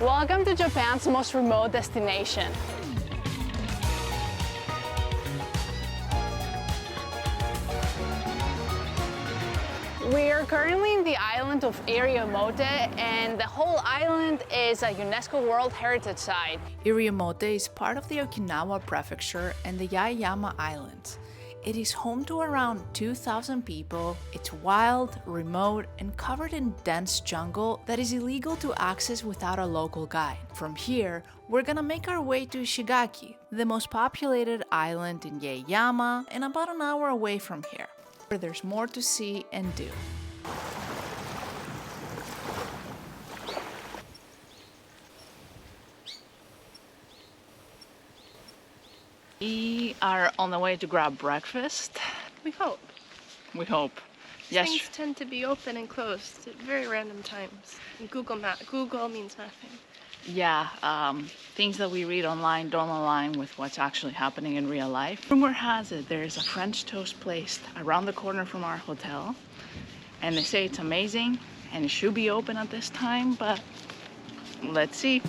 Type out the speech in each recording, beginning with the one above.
Welcome to Japan's most remote destination. We are currently in the island of Iriomote, and the whole island is a UNESCO World Heritage Site. Iriomote is part of the Okinawa prefecture and the Yaeyama Islands. It is home to around 2,000 people. It's wild, remote, and covered in dense jungle that is illegal to access without a local guide. From here, we're gonna make our way to Ishigaki, the most populated island in Yaeyama, and about an hour away from here, where there's more to see and do. We are on the way to grab breakfast. We hope. We hope. Yes. Things tend to be open and closed at very random times. Google means nothing. Yeah, things that we read online don't align with what's actually happening in real life. Rumor has it there's a French toast place around the corner from our hotel, and they say it's amazing and it should be open at this time, but let's see.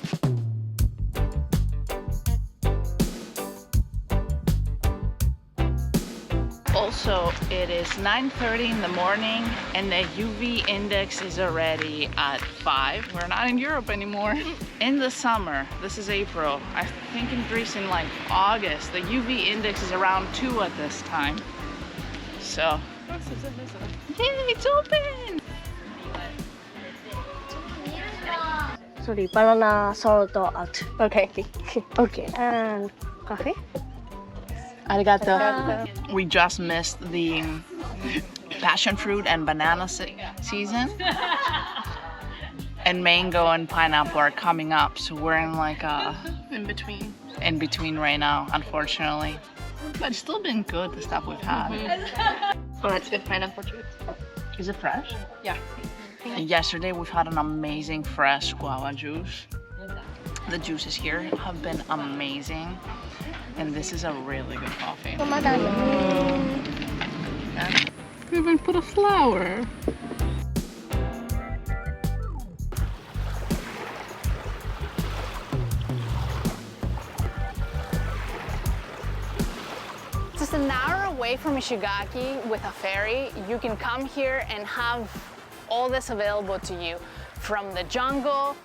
Also, it is 9:30 in the morning and the UV index is already at 5. We're not in Europe anymore. In the summer, this is April, I think in Greece in like August, the UV index is around 2 at this time. So, yeah, it's open! Sorry, banana salt out. Okay. Okay, and coffee. Arigato. We just missed the passion fruit and banana season. And mango and pineapple are coming up, so we're in like a In between right now, unfortunately. But it's still been good, the stuff we've had. Oh, that's good pineapple juice. Is it fresh? Yeah. And yesterday we've had an amazing fresh guava juice. The juices here have been amazing. And this is a really good coffee. We even put a flower. Just an hour away from Ishigaki with a ferry, you can come here and have all this available to you, from the jungle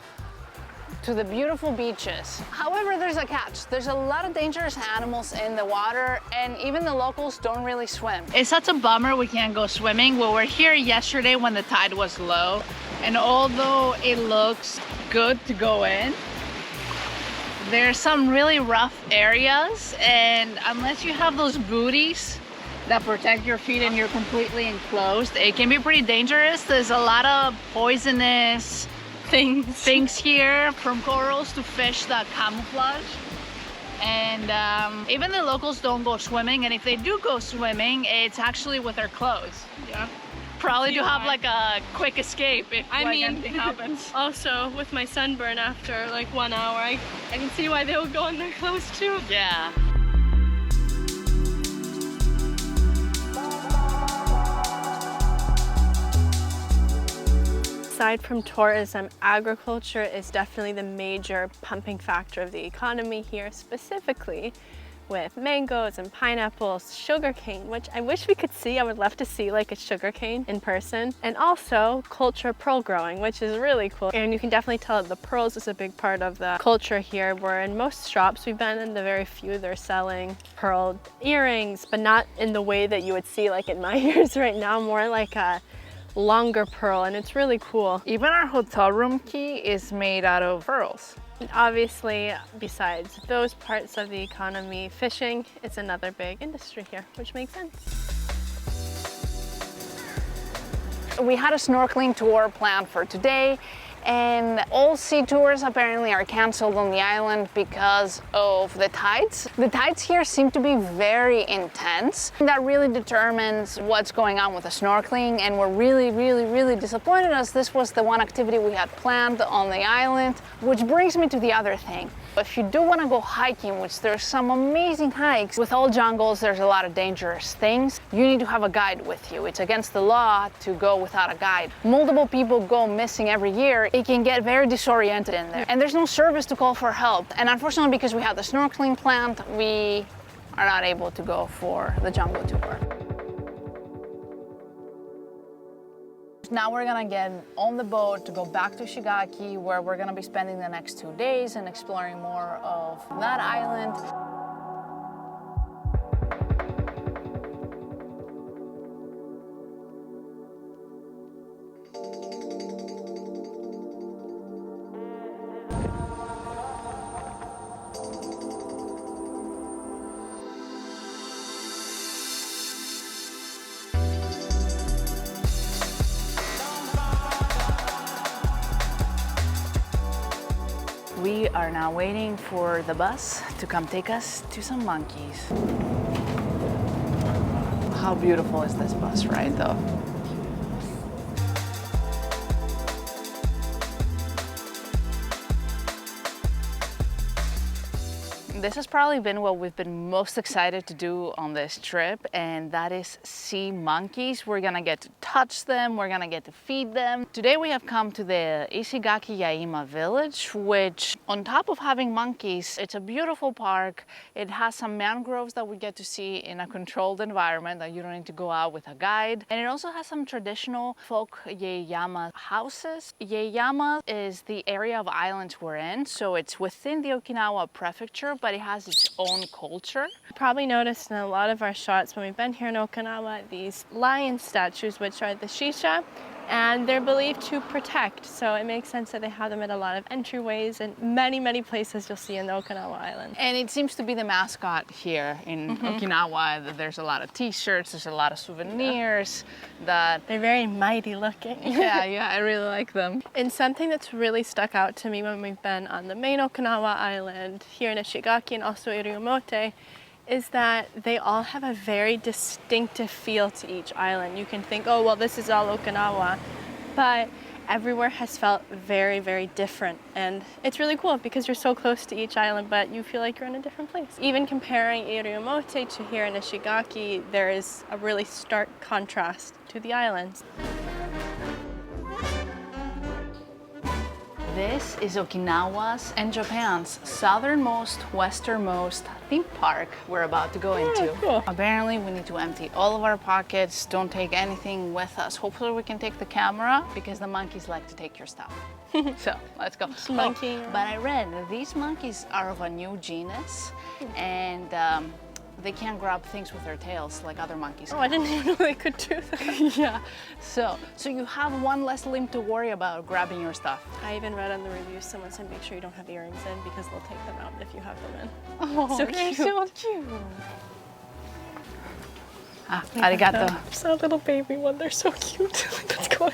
to the beautiful beaches. However, there's a catch. There's a lot of dangerous animals in the water, and even the locals don't really swim. It's such a bummer we can't go swimming. Well, we're here yesterday when the tide was low, and although it looks good to go in, there's some really rough areas, and unless you have those booties that protect your feet and you're completely enclosed, it can be pretty dangerous. There's a lot of poisonous things here, from corals to fish that camouflage. And even the locals don't go swimming, and if they do go swimming, it's actually with their clothes. Yeah. Probably to have like a quick escape if anything happens. Also, with my sunburn after like 1 hour, I can see why they would go in their clothes too. Yeah. Aside from tourism, agriculture is definitely the major pumping factor of the economy here, specifically with mangoes and pineapples, sugarcane, which I wish we could see. I would love to see like a sugarcane in person. And also culture pearl growing, which is really cool. And you can definitely tell that the pearls is a big part of the culture here, where in most shops we've been in, the very few, they're selling pearl earrings, but not in the way that you would see like in my ears right now, more like a longer pearl, and it's really cool. Even our hotel room key is made out of pearls. And obviously, besides those parts of the economy, fishing is another big industry here, which makes sense. We had a snorkeling tour planned for today, and all sea tours apparently are canceled on the island because of the tides. The tides here seem to be very intense. That really determines what's going on with the snorkeling, and we're really disappointed, as this was the one activity we had planned on the island. Which brings me to the other thing. If you do want to go hiking, which there's some amazing hikes, with all jungles there's a lot of dangerous things, you need to have a guide with you. It's against the law to go without a guide. Multiple people go missing every year. it can get very disoriented in there. And there's no service to call for help. And unfortunately, because we have the snorkeling planned, we are not able to go for the jungle tour. Now we're gonna get on the boat to go back to Ishigaki, where we're gonna be spending the next 2 days and exploring more of that island. We are now waiting for the bus to come take us to some monkeys. How beautiful is this bus ride though? This has probably been what we've been most excited to do on this trip, and that is see monkeys. We're gonna get to touch them, we're gonna get to feed them. Today we have come to the Ishigaki Yaima Village, which on top of having monkeys, it's a beautiful park. It has some mangroves that we get to see in a controlled environment that you don't need to go out with a guide. And it also has some traditional folk Yaeyama houses. Yaeyama is the area of islands we're in, so it's within the Okinawa prefecture, but it has its own culture. Probably noticed in a lot of our shots when we've been here in Okinawa, these lion statues, which are the shisha, and they're believed to protect. So it makes sense that they have them at a lot of entryways and many places you'll see in the Okinawa island. And it seems to be the mascot here in Okinawa. There's a lot of t-shirts, there's a lot of souvenirs that... They're very mighty looking. Yeah, I really like them. And something that's really stuck out to me when we've been on the main Okinawa island, here in Ishigaki and also Iriomote, is that they all have a very distinctive feel to each island. You can think, oh, well, this is all Okinawa, but everywhere has felt very different. And it's really cool because you're so close to each island, but you feel like you're in a different place. Even comparing Iriomote to here in Ishigaki, there is a really stark contrast to the islands. This is Okinawa's and Japan's southernmost, westernmost theme park we're about to go into. Cool. Apparently we need to empty all of our pockets, don't take anything with us. Hopefully we can take the camera because the monkeys like to take your stuff. So let's go. Monkey. But I read that these monkeys are of a new genus and they can't grab things with their tails like other monkeys. Oh, I didn't even know they could do that. Yeah. So you have one less limb to worry about grabbing your stuff. I even read on the reviews, someone said make sure you don't have earrings in because they'll take them out if you have them in. Oh, so they're cute. so cute. Ah, arigato. It's a little baby one. They're so cute. Let's go in.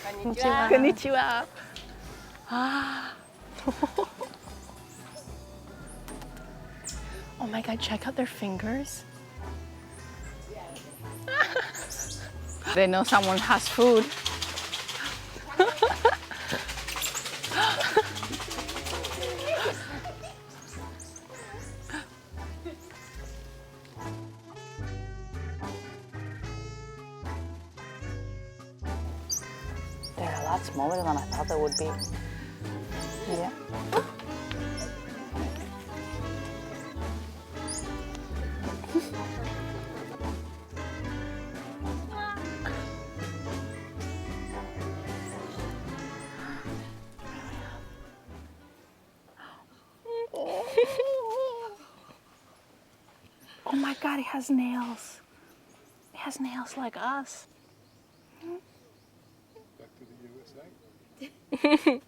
Konnichiwa. Konnichiwa. Ah. Oh my God, check out their fingers. They know someone has food. They're a lot smaller than I thought they would be. Yeah. Oh my God, it has nails. It has nails like us. Back to the USA.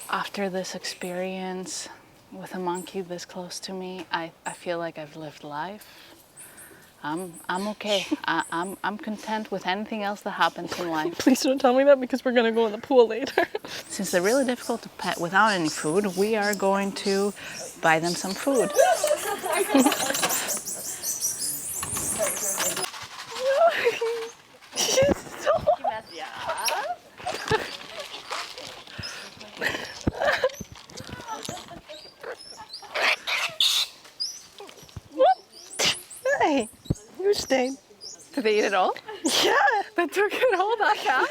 After this experience with a monkey this close to me, I feel like I've lived life. I'm okay. I'm content with anything else that happens in life. Please don't tell me that because we're gonna go in the pool later. Since they're really difficult to pet without any food, we are going to buy them some food. Hey, you stayed. they eat it all? Yeah, they took it all back out.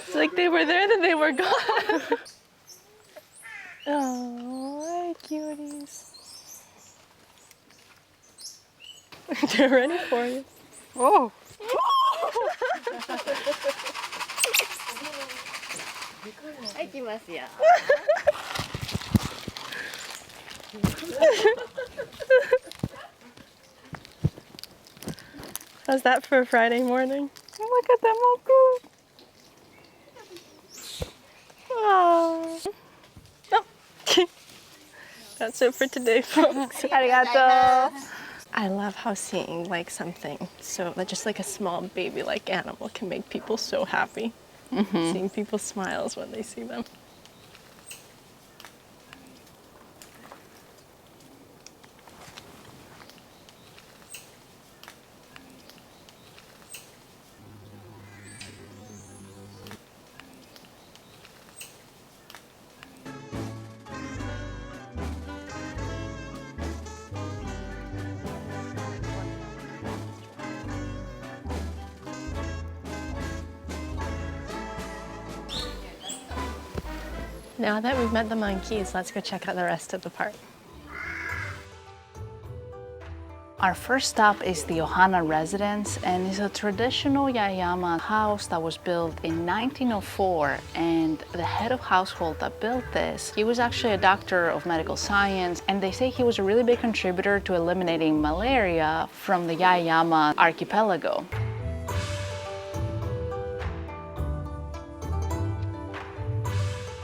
It's like they were there, then they were gone. Oh, hi, cuties. They're ready for you. Oh. How's that for a Friday morning? Look at them all Oh. That's it for today, folks. Arigato. I love how seeing like something so just like a small baby-like animal can make people so happy. Seeing people's smiles when they see them. Now that we've met the monkeys, let's go check out the rest of the park. Our first stop is the Ohana residence, and it's a traditional Yaeyama house that was built in 1904. And the head of household that built this, he was actually a doctor of medical science, and they say he was a really big contributor to eliminating malaria from the Yaeyama archipelago.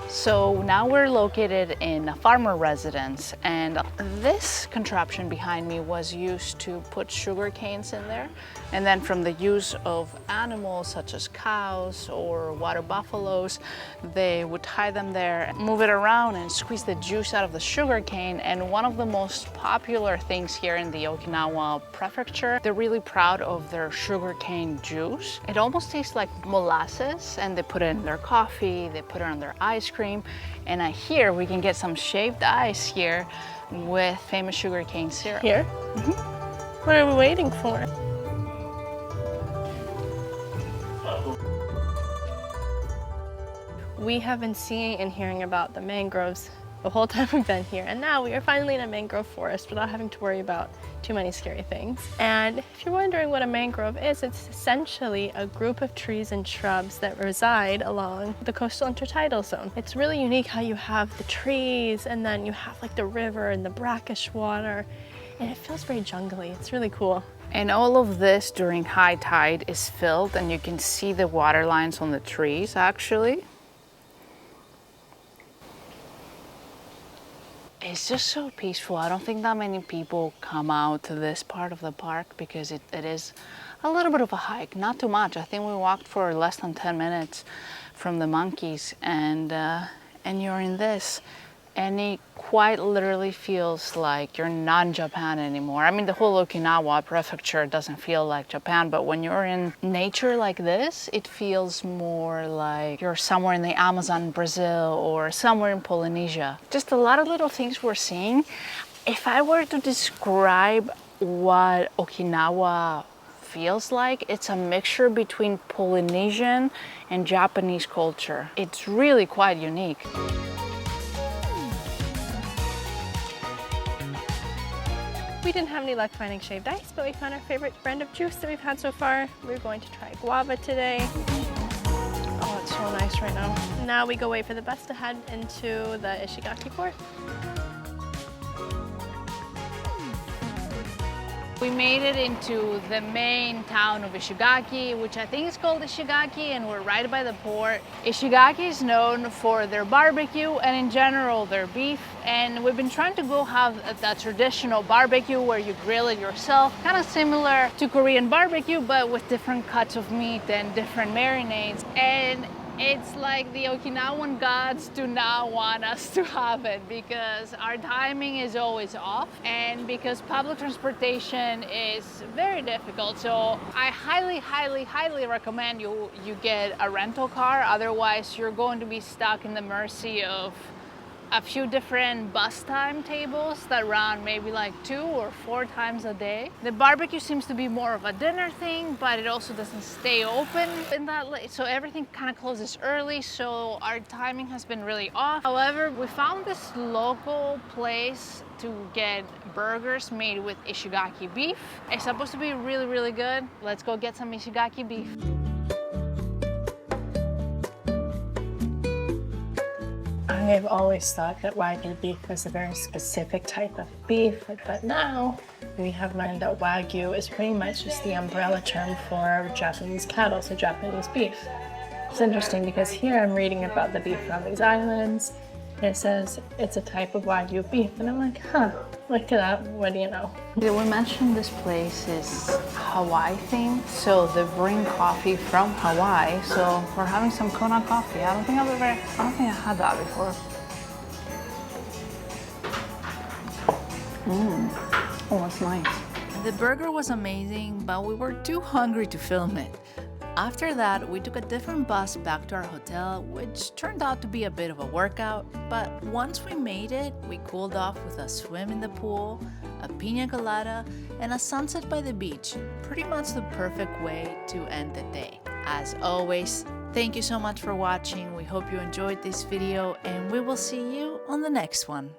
So now we're located in a farmer residence, and this contraption behind me was used to put sugar canes in there. And then from the use of animals such as cows or water buffaloes, they would tie them there, move it around and squeeze the juice out of the sugar cane. And one of the most popular things here in the Okinawa prefecture, they're really proud of their sugar cane juice. It almost tastes like molasses, and they put it in their coffee, they put it on their ice cream. And here we can get some shaved ice here with famous sugarcane syrup. Here? What are we waiting for? We have been seeing and hearing about the mangroves the whole time we've been here, and now we are finally in a mangrove forest without having to worry about too many scary things. And if you're wondering what a mangrove is, it's essentially a group of trees and shrubs that reside along the coastal intertidal zone. It's really unique how you have the trees and then you have like the river and the brackish water, and it feels very jungly. It's really cool. And all of this during high tide is filled, and you can see the water lines on the trees actually. It's just so peaceful. I don't think that many people come out to this part of the park because it is a little bit of a hike, not too much. I think we walked for less than 10 minutes from the monkeys, and you're in this. And it quite literally feels like you're not in Japan anymore. I mean, the whole Okinawa prefecture doesn't feel like Japan, but when you're in nature like this, it feels more like you're somewhere in the Amazon, Brazil, or somewhere in Polynesia. Just a lot of little things we're seeing. If I were to describe what Okinawa feels like, it's a mixture between Polynesian and Japanese culture. It's really quite unique. We didn't have any luck finding shaved ice, but we found our favorite brand of juice that we've had so far. We're going to try guava today. Oh, it's so nice right now. Now we go wait for the bus to head into the Ishigaki port. We made it into the main town of Ishigaki, which I think is called Ishigaki, and we're right by the port. Ishigaki is known for their barbecue and in general their beef, and we've been trying to go have that traditional barbecue where you grill it yourself, kind of similar to Korean barbecue but with different cuts of meat and different marinades. And it's like the Okinawan gods do not want us to have it because our timing is always off and because public transportation is very difficult. So I highly recommend you get a rental car. Otherwise, you're going to be stuck in the mercy of a few different bus timetables that run maybe like 2 or 4 times a day. The barbecue seems to be more of a dinner thing, but it also doesn't stay open in that late, so everything kind of closes early, so our timing has been really off. However, we found this local place to get burgers made with Ishigaki beef. It's supposed to be really, really good. Let's go get some Ishigaki beef. I've always thought that Wagyu beef was a very specific type of beef, but now we have learned that Wagyu is pretty much just the umbrella term for Japanese cattle, so Japanese beef. It's interesting because here I'm reading about the beef from these islands. It says it's a type of Wagyu beef, and I'm like, huh, look it up, what do you know? We mentioned this place is Hawaii themed, so they bring coffee from Hawaii. So we're having some Kona coffee. I don't think I had that before. Oh, that's nice. The burger was amazing, but we were too hungry to film it. After that, we took a different bus back to our hotel, which turned out to be a bit of a workout, but once we made it, we cooled off with a swim in the pool, a pina colada, and a sunset by the beach. Pretty much the perfect way to end the day. As always, thank you so much for watching. We hope you enjoyed this video, and we will see you on the next one.